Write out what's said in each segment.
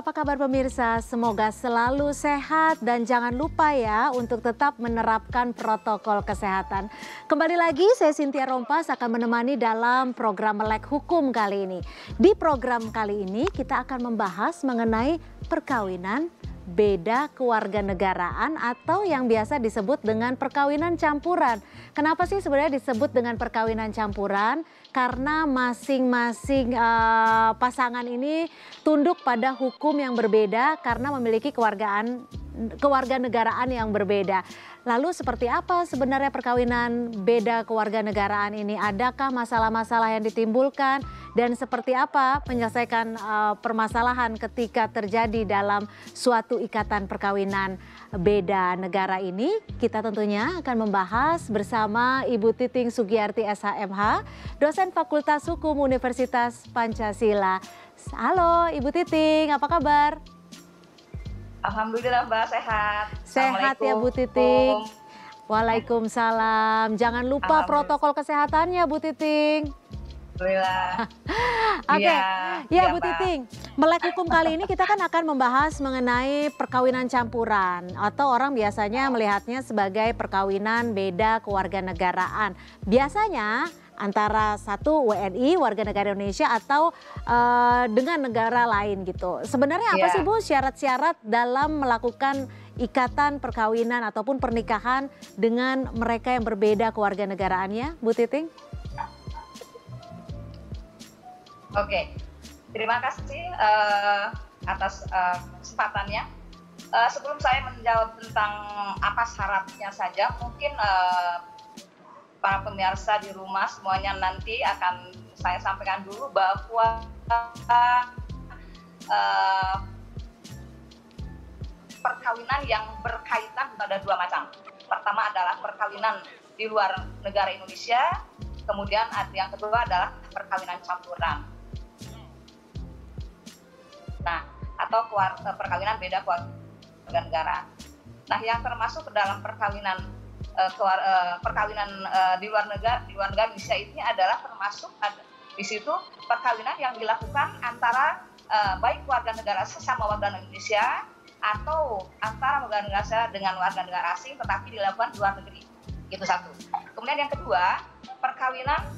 apa kabar pemirsa? Semoga selalu sehat dan jangan lupa ya untuk tetap menerapkan protokol kesehatan. Kembali lagi saya Cynthia Rompas akan menemani dalam program Melek Hukum kali ini. Di program kali ini kita akan membahas mengenai perkawinan beda kewarganegaraan atau yang biasa disebut dengan perkawinan campuran. Kenapa sih sebenarnya disebut dengan perkawinan campuran? Karena masing-masing pasangan ini tunduk pada hukum yang berbeda karena memiliki kewarganegaraan yang berbeda. Lalu seperti apa sebenarnya perkawinan beda kewarganegaraan ini? Adakah masalah-masalah yang ditimbulkan dan seperti apa menyelesaikan permasalahan ketika terjadi dalam suatu ikatan perkawinan beda negara ini? Kita tentunya akan membahas bersama Ibu Titing Sugiyarti SHMH, dosen Fakultas Hukum Universitas Pancasila. Halo Ibu Titing, apa kabar? Alhamdulillah Mbak, sehat. Sehat ya Bu Titing. Waalaikumsalam. Jangan lupa protokol kesehatannya Bu Titing. Alhamdulillah. Oke, ya Bu Titing. Melek Hukum kali ini kita kan akan membahas mengenai perkawinan campuran atau orang biasanya melihatnya sebagai perkawinan beda kewarganegaraan. Biasanya antara satu WNI warga negara Indonesia atau dengan negara lain gitu. Sebenarnya apa sih Bu syarat-syarat dalam melakukan ikatan perkawinan ataupun pernikahan dengan mereka yang berbeda kewarganegaraannya, Bu Titing? Oke, terima kasih atas kesempatannya. Sebelum saya menjawab tentang apa syaratnya saja, mungkin para pemirsa di rumah semuanya nanti akan saya sampaikan dulu bahwa perkawinan yang berkaitan ada dua macam. Pertama adalah perkawinan di luar negara Indonesia, kemudian yang kedua adalah perkawinan campuran. Nah, atau perkawinan beda kewarganegaraan. Nah, yang termasuk ke dalam perkawinan di luar negara Indonesia ini adalah termasuk di situ perkawinan yang dilakukan antara baik warga negara sesama warga Indonesia atau antara warga negara dengan warga negara asing tetapi dilakukan di luar negeri. Itu satu. Kemudian yang kedua, perkawinan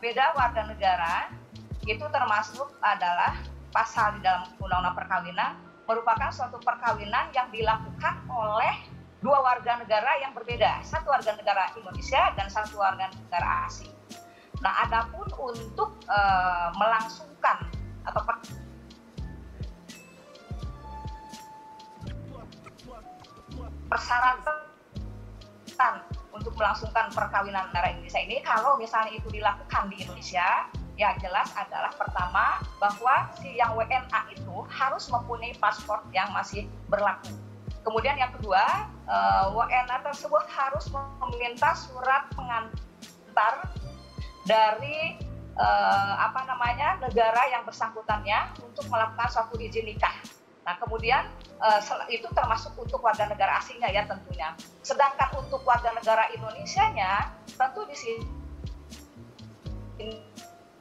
beda warga negara itu termasuk adalah pasal di dalam Undang-Undang Perkawinan merupakan suatu perkawinan yang dilakukan oleh dua warga negara yang berbeda, satu warga negara Indonesia dan satu warga negara asing. Nah, adapun untuk melangsungkan atau persyaratan untuk melangsungkan perkawinan negara Indonesia ini, kalau misalnya itu dilakukan di Indonesia, ya jelas adalah pertama bahwa si yang WNA itu harus mempunyai paspor yang masih berlaku. Kemudian yang kedua, WNA tersebut harus meminta surat pengantar dari negara yang bersangkutannya untuk melakukan suatu izin nikah. Nah, kemudian itu termasuk untuk warga negara asingnya ya tentunya. Sedangkan untuk warga negara Indonesianya tentu di sini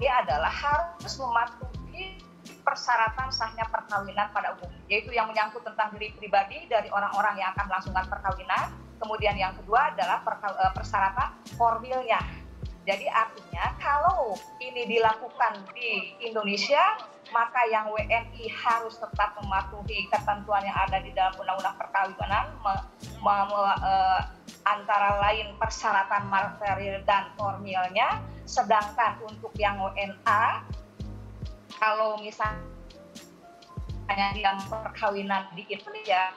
adalah harus mematuhi persyaratan sahnya perkawinan pada umum, yaitu yang menyangkut tentang diri pribadi dari orang-orang yang akan melangsungkan perkawinan. Kemudian yang kedua adalah persyaratan formilnya. Jadi artinya kalau ini dilakukan di Indonesia, maka yang WNI harus tetap mematuhi ketentuan yang ada di dalam Undang-Undang Perkawinan, antara lain persyaratan material dan formilnya. Sedangkan untuk yang WNA, kalau misalnya dia perkawinan di Indonesia,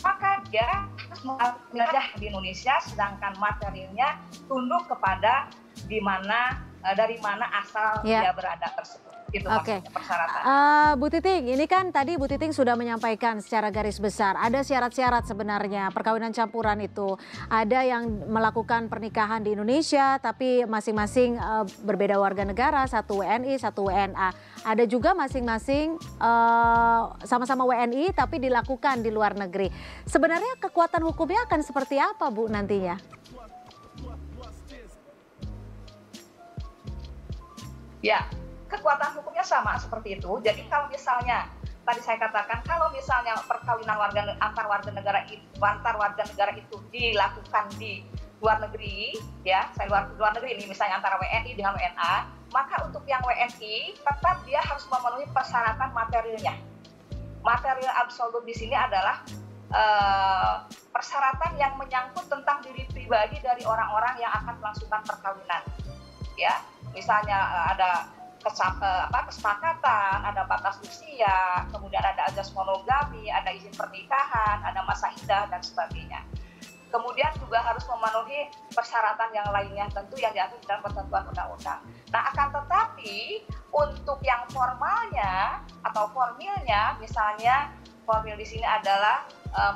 maka dia harus mengajar di Indonesia, sedangkan materialnya tunduk kepada dari mana asal dia berada tersebut. Itu maksudnya persyaratan. Bu Titing, ini kan tadi Bu Titing sudah menyampaikan secara garis besar ada syarat-syarat sebenarnya perkawinan campuran itu. Ada yang melakukan pernikahan di Indonesia tapi masing-masing berbeda warga negara, satu WNI, satu WNA. Ada juga masing-masing sama-sama WNI tapi dilakukan di luar negeri. Sebenarnya kekuatan hukumnya akan seperti apa Bu nantinya? Ya, kekuatan hukumnya sama seperti itu. Jadi kalau misalnya tadi saya katakan kalau misalnya perkawinan antar warga negara itu dilakukan di luar negeri, ya, saya luar negeri ini misalnya antara WNI dengan WNA, maka untuk yang WNI tetap dia harus memenuhi persyaratan materialnya. Material absolut di sini adalah persyaratan yang menyangkut tentang diri pribadi dari orang-orang yang akan melangsungkan perkawinan. Ya, misalnya ada kesepakatan, ada batas usia, kemudian ada azas monogami, ada izin pernikahan, ada masa iddah dan sebagainya. Kemudian juga harus memenuhi persyaratan yang lainnya tentu yang diatur dalam ketentuan undang-undang. Nah, akan tetapi untuk yang formalnya atau formilnya, misalnya formil di sini adalah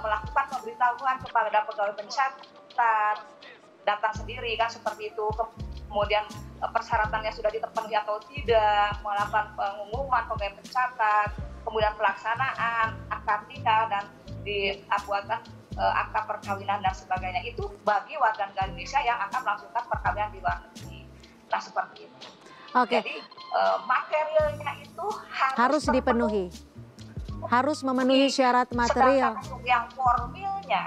melakukan pemberitahuan kepada pegawai pencatat, datang sendiri kan seperti itu. Kemudian persyaratannya sudah dipenuhi atau tidak, melakukan pengumuman pegawai pencatat, kemudian pelaksanaan akad nikah dan dibuatkan akta perkawinan dan sebagainya, itu bagi warga negara Indonesia yang akan melangsungkan perkawinan di luar negeri. nah seperti itu. Oke. Jadi materialnya itu harus dipenuhi. Harus memenuhi syarat material. Sedangkan untuk yang formilnya,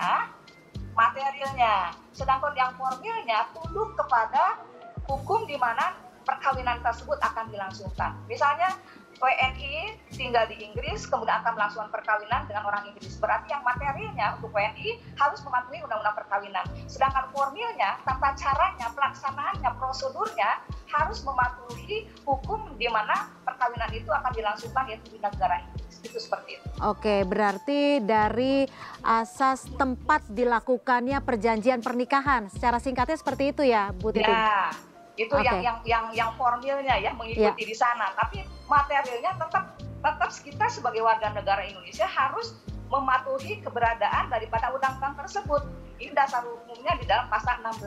materialnya. Sedangkan yang formilnya tunduk kepada hukum di mana perkawinan tersebut akan dilangsungkan. Misalnya WNI tinggal di Inggris, kemudian akan melangsungkan perkawinan dengan orang Inggris. Berarti yang materialnya untuk WNI harus mematuhi undang-undang perkawinan. Sedangkan formilnya, tata caranya, pelaksanaannya, prosedurnya harus mematuhi hukum di mana perkawinan itu akan dilangsungkan, yaitu di negara Inggris. Itu seperti itu. Oke, berarti dari asas tempat dilakukannya perjanjian pernikahan. Secara singkatnya seperti itu ya, Bu Titin? Ya. Itu yang formilnya ya mengikuti di sana, tapi materialnya tetap kita sebagai warga negara Indonesia harus mematuhi keberadaan daripada undang-undang tersebut. Ini dasar hukumnya di dalam pasal 16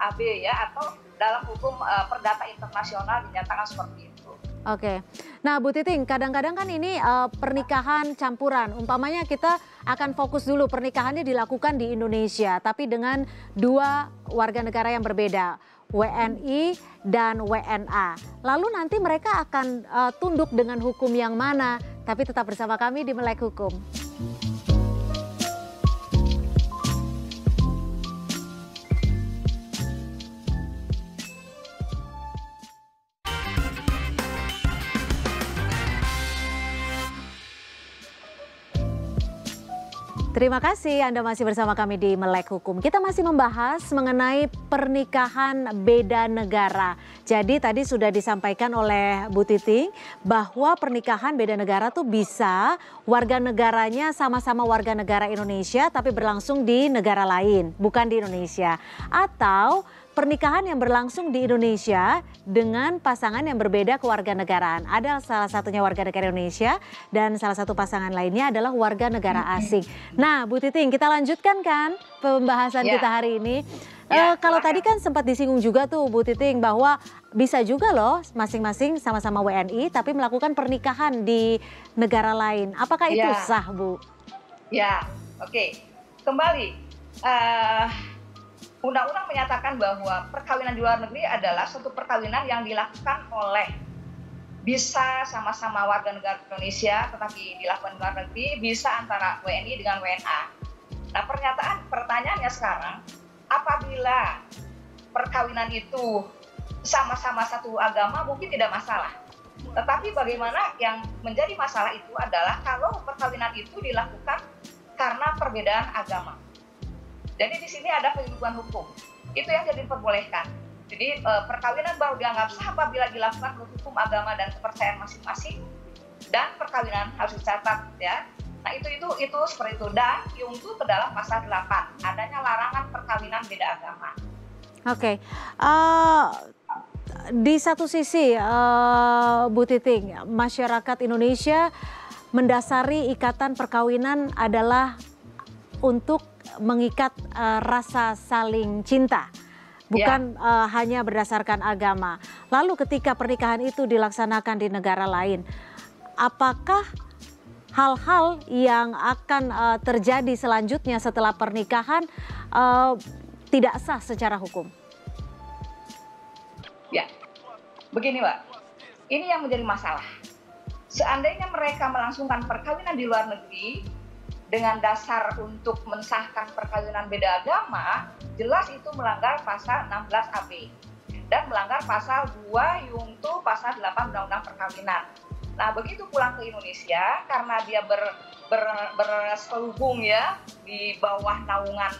AB ya, atau dalam hukum perdata internasional dinyatakan seperti itu. Oke, nah Bu Titin, kadang-kadang kan ini pernikahan campuran. Umpamanya kita akan fokus dulu pernikahannya dilakukan di Indonesia, tapi dengan dua warga negara yang berbeda. WNI dan WNA. Lalu nanti mereka akan tunduk dengan hukum yang mana? Tapi tetap bersama kami di Melek Hukum. Terima kasih Anda masih bersama kami di Melek Hukum. Kita masih membahas mengenai pernikahan beda negara. Jadi tadi sudah disampaikan oleh Bu Titin bahwa pernikahan beda negara tuh bisa warga negaranya sama-sama warga negara Indonesia tapi berlangsung di negara lain, bukan di Indonesia. Atau pernikahan yang berlangsung di Indonesia dengan pasangan yang berbeda kewarganegaraan. Ada salah satunya warga negara Indonesia dan salah satu pasangan lainnya adalah warga negara asing. Nah, Bu Titin, kita lanjutkan kan pembahasan kita hari ini. Kalau tadi kan sempat disinggung juga tuh Bu Titin bahwa bisa juga loh masing-masing sama-sama WNI tapi melakukan pernikahan di negara lain. Apakah itu sah, Bu? Ya, oke. Kembali. Undang-undang menyatakan bahwa perkawinan di luar negeri adalah suatu perkawinan yang dilakukan oleh bisa sama-sama warga negara Indonesia tetapi dilakukan di luar negeri, bisa antara WNI dengan WNA. Nah, pertanyaannya sekarang, apabila perkawinan itu sama-sama satu agama mungkin tidak masalah. Tetapi bagaimana yang menjadi masalah itu adalah kalau perkawinan itu dilakukan karena perbedaan agama. Jadi di sini ada penyelundupan hukum, itu yang jadi diperbolehkan. Jadi perkawinan baru dianggap sah apabila dilakukan menurut hukum agama dan kepercayaan masing-masing, dan perkawinan harus dicatat ya. Nah itu seperti itu, dan diuntuh ke dalam pasal 8, adanya larangan perkawinan beda agama. Oke. Di satu sisi Bu Titin, masyarakat Indonesia mendasari ikatan perkawinan adalah untuk mengikat rasa saling cinta, bukan hanya berdasarkan agama. Lalu ketika pernikahan itu dilaksanakan di negara lain, apakah hal-hal yang akan terjadi selanjutnya setelah pernikahan tidak sah secara hukum? Ya, begini Mbak, ini yang menjadi masalah. Seandainya mereka melangsungkan perkawinan di luar negeri dengan dasar untuk mensahkan perkawinan beda agama, jelas itu melanggar pasal 16 AB dan melanggar pasal 2 Yungto pasal 8 Undang-Undang Perkawinan. Nah, begitu pulang ke Indonesia karena dia berselubung ya di bawah naungan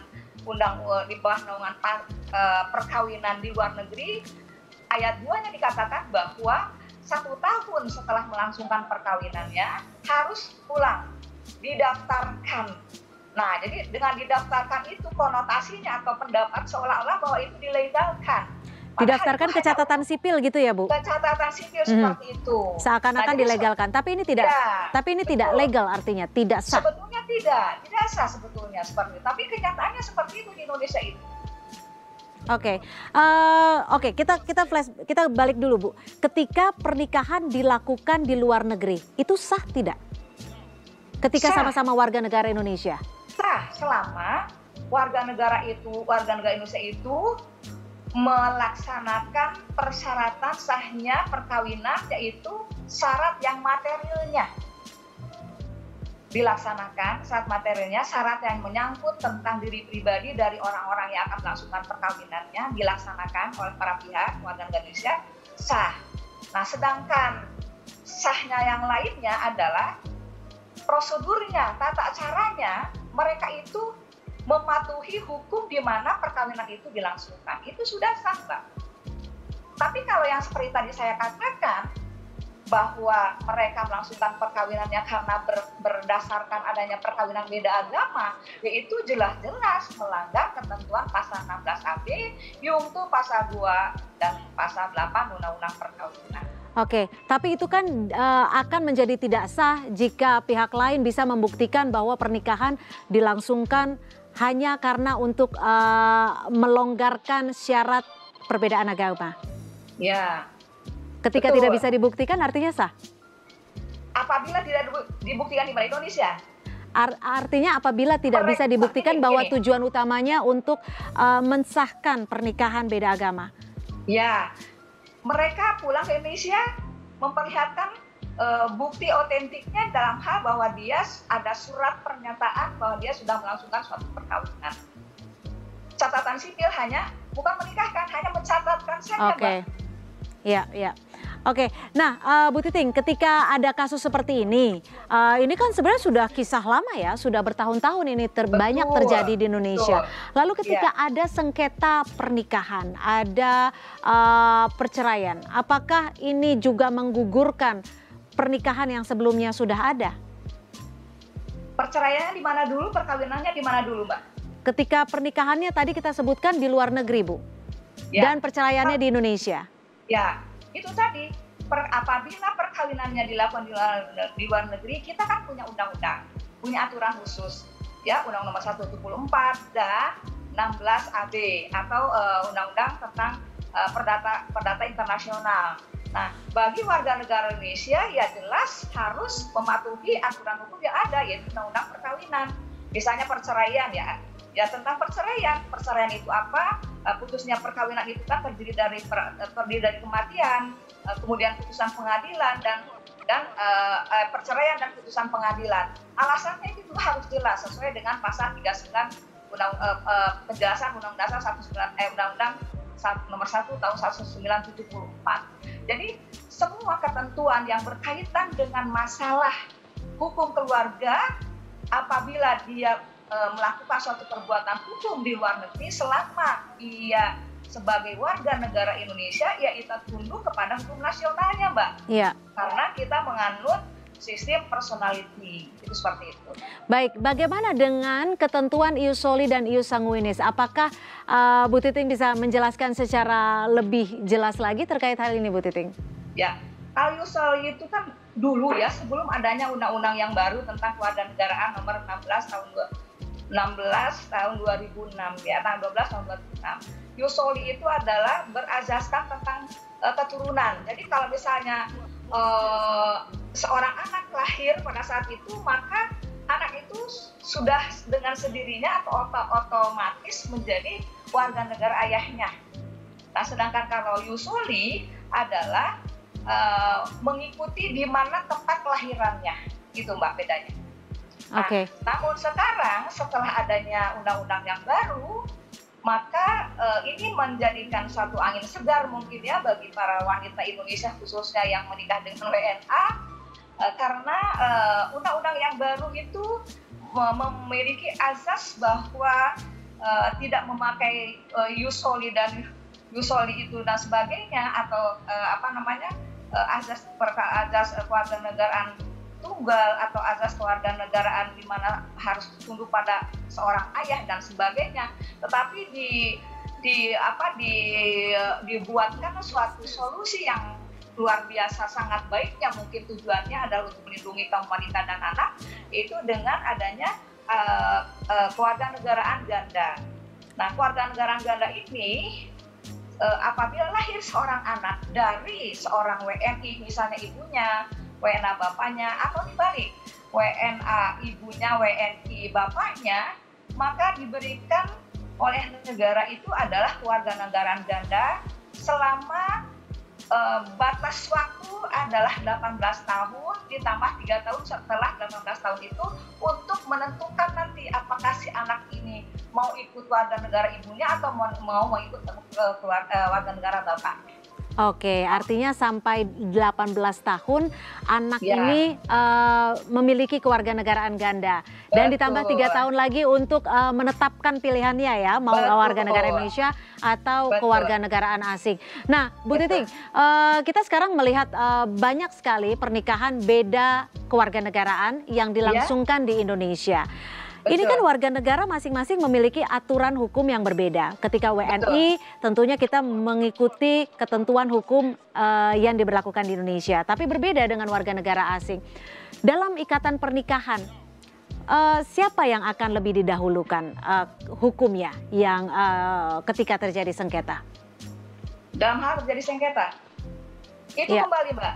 perkawinan di luar negeri, ayat 2-nya dikatakan bahwa 1 tahun setelah melangsungkan perkawinannya harus pulang, didaftarkan. Nah, jadi dengan didaftarkan itu konotasinya atau pendapat seolah-olah bahwa itu dilegalkan. Didaftarkan ke catatan sipil gitu ya, Bu? Ke catatan sipil seperti itu. Seakan-akan dilegalkan, tapi ini tidak. Ya, tapi ini tidak legal artinya, tidak sah. Sebetulnya tidak sah sebetulnya seperti itu. Tapi kenyataannya seperti itu di Indonesia itu. Oke, kita balik dulu, Bu. Ketika pernikahan dilakukan di luar negeri, itu sah tidak? Ketika sama-sama warga negara Indonesia? Sah, selama warga negara Indonesia itu melaksanakan persyaratan sahnya perkawinan, yaitu syarat yang materialnya. Dilaksanakan syarat materialnya, syarat yang menyangkut tentang diri pribadi dari orang-orang yang akan melangsungkan perkawinannya dilaksanakan oleh para pihak warga negara Indonesia, sah. Nah, sedangkan sahnya yang lainnya adalah prosedurnya, tata caranya, mereka itu mematuhi hukum di mana perkawinan itu dilangsungkan. Itu sudah sah, Mbak. Tapi kalau yang seperti tadi saya katakan, bahwa mereka melangsungkan perkawinannya karena berdasarkan adanya perkawinan beda agama, yaitu jelas-jelas melanggar ketentuan pasal 16 AB, Yungto pasal 2 dan pasal 8 Undang-Undang Perkawinan. Oke, tapi itu kan akan menjadi tidak sah jika pihak lain bisa membuktikan bahwa pernikahan dilangsungkan hanya karena untuk melonggarkan syarat perbedaan agama. Ya. Ketika tidak bisa dibuktikan artinya sah? Apabila tidak dibuktikan di Indonesia? Artinya apabila tidak bisa dibuktikan bahwa tujuan utamanya untuk mensahkan pernikahan beda agama? Ya, mereka pulang ke Indonesia memperlihatkan bukti otentiknya dalam hal bahwa dia ada surat pernyataan bahwa dia sudah melangsungkan suatu perkawinan. Catatan sipil bukan menikahkan, hanya mencatatkan saja, Mbak. Ya. Oke, nah Bu Titing, ketika ada kasus seperti ini kan sebenarnya sudah kisah lama ya, sudah bertahun-tahun ini banyak terjadi di Indonesia. Lalu ketika ada sengketa pernikahan, ada perceraian, apakah ini juga menggugurkan pernikahan yang sebelumnya sudah ada? Perceraiannya di mana dulu, perkawinannya di mana dulu, Mbak? Ketika pernikahannya tadi kita sebutkan di luar negeri, Bu, dan perceraiannya di Indonesia. Ya, itu tadi, apabila perkawinannya dilakukan di luar negeri, kita kan punya undang-undang, punya aturan khusus, ya, Undang-Undang Nomor 174 dan 16 AB atau Undang-Undang tentang Perdata Internasional. Nah, bagi warga negara Indonesia ya jelas harus mematuhi aturan hukum yang ada, yaitu Undang-Undang Perkawinan. Misalnya perceraian ya tentang perceraian. Perceraian itu apa? Putusnya perkawinan itu kan terdiri dari kematian, kemudian putusan pengadilan dan perceraian dan putusan pengadilan. Alasannya itu juga harus jelas sesuai dengan pasal 39 penjelasan Undang-Undang Nomor 1 tahun 1974. Jadi semua ketentuan yang berkaitan dengan masalah hukum keluarga apabila dia melakukan suatu perbuatan hukum di luar negeri, selama ia sebagai warga negara Indonesia, ya kita tunduk kepada hukum nasionalnya, Mbak. Iya. Karena kita menganut sistem personality, itu seperti itu. Baik, bagaimana dengan ketentuan ius soli dan ius sanguinis? Apakah Bu Titing bisa menjelaskan secara lebih jelas lagi terkait hal ini, Bu Titing? Ya, kalau ius soli itu kan dulu ya, sebelum adanya undang-undang yang baru tentang kewarganegaraan nomor 16 tahun 2006 ya, tanggal 12 tahun 2006. Ius soli itu adalah berazaskan tentang keturunan. Jadi kalau misalnya seorang anak lahir pada saat itu, maka anak itu sudah dengan sendirinya atau otomatis menjadi warga negara ayahnya. Nah, sedangkan kalau ius soli adalah mengikuti di mana tempat kelahirannya, gitu Mbak bedanya. Nah, Oke. namun sekarang setelah adanya undang-undang yang baru, maka ini menjadikan suatu angin segar mungkin ya bagi para wanita Indonesia khususnya yang menikah dengan WNA, karena undang-undang yang baru itu memiliki azas bahwa tidak memakai Yusoli itu dan sebagainya, atau azas kewarganegaraan tunggal atau azas kewarganegaraan di mana harus tunduk pada seorang ayah dan sebagainya, tetapi dibuatkan suatu solusi yang luar biasa sangat baiknya, mungkin tujuannya adalah untuk melindungi kaum wanita dan anak, itu dengan adanya kewarganegaraan ganda. Nah, kewarganegaraan ganda ini apabila lahir seorang anak dari seorang WNI, misalnya ibunya WNA bapaknya, atau dibalik, WNA ibunya, WNI bapaknya, maka diberikan oleh negara itu adalah kewarganegaraan ganda selama batas waktu adalah 18 tahun ditambah 3 tahun setelah 18 tahun itu untuk menentukan nanti apakah si anak ini mau ikut warga negara ibunya atau mau ikut warga negara bapaknya. Oke, artinya sampai 18 tahun anak ini memiliki kewarganegaraan ganda. Dan ditambah 3 tahun lagi untuk menetapkan pilihannya ya, mau warga negara Indonesia atau kewarganegaraan asing. Nah, Bu Titing, kita sekarang melihat banyak sekali pernikahan beda kewarganegaraan yang dilangsungkan di Indonesia. Ini kan warga negara masing-masing memiliki aturan hukum yang berbeda. Ketika WNI tentunya kita mengikuti ketentuan hukum yang diberlakukan di Indonesia. Tapi berbeda dengan warga negara asing. Dalam ikatan pernikahan, siapa yang akan lebih didahulukan hukumnya yang ketika terjadi sengketa? Dalam hal terjadi sengketa, itu kembali Mbak,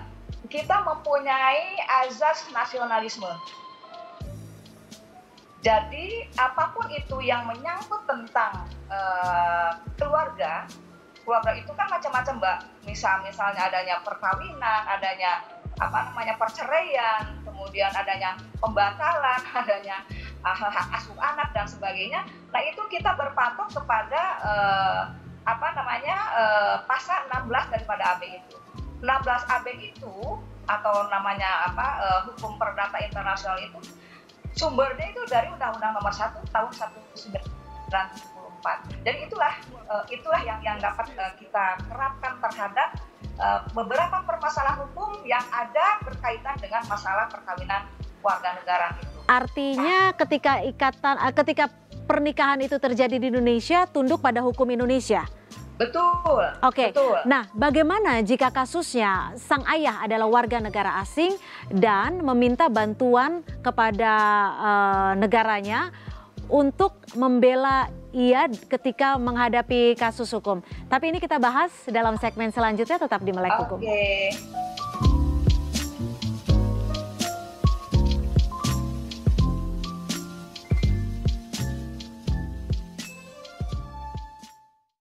kita mempunyai azas nasionalisme. Jadi apapun itu yang menyangkut tentang keluarga itu kan macam-macam Mbak. Misalnya adanya perkawinan, adanya perceraian, kemudian adanya pembatalan, adanya hak asuh anak dan sebagainya. Nah itu kita berpatok kepada pasal 16 daripada AB itu. 16 AB itu atau namanya hukum perdata internasional itu sumbernya itu dari Undang-Undang Nomor 1 Tahun 1974. Jadi itulah yang dapat kita terapkan terhadap beberapa permasalahan hukum yang ada berkaitan dengan masalah perkawinan warga negara itu. Artinya ketika pernikahan itu terjadi di Indonesia, tunduk pada hukum Indonesia. Betul. Oke. Betul. Nah, bagaimana jika kasusnya sang ayah adalah warga negara asing dan meminta bantuan kepada negaranya untuk membela ia ketika menghadapi kasus hukum? Tapi ini kita bahas dalam segmen selanjutnya, tetap di Melek Hukum. Oke.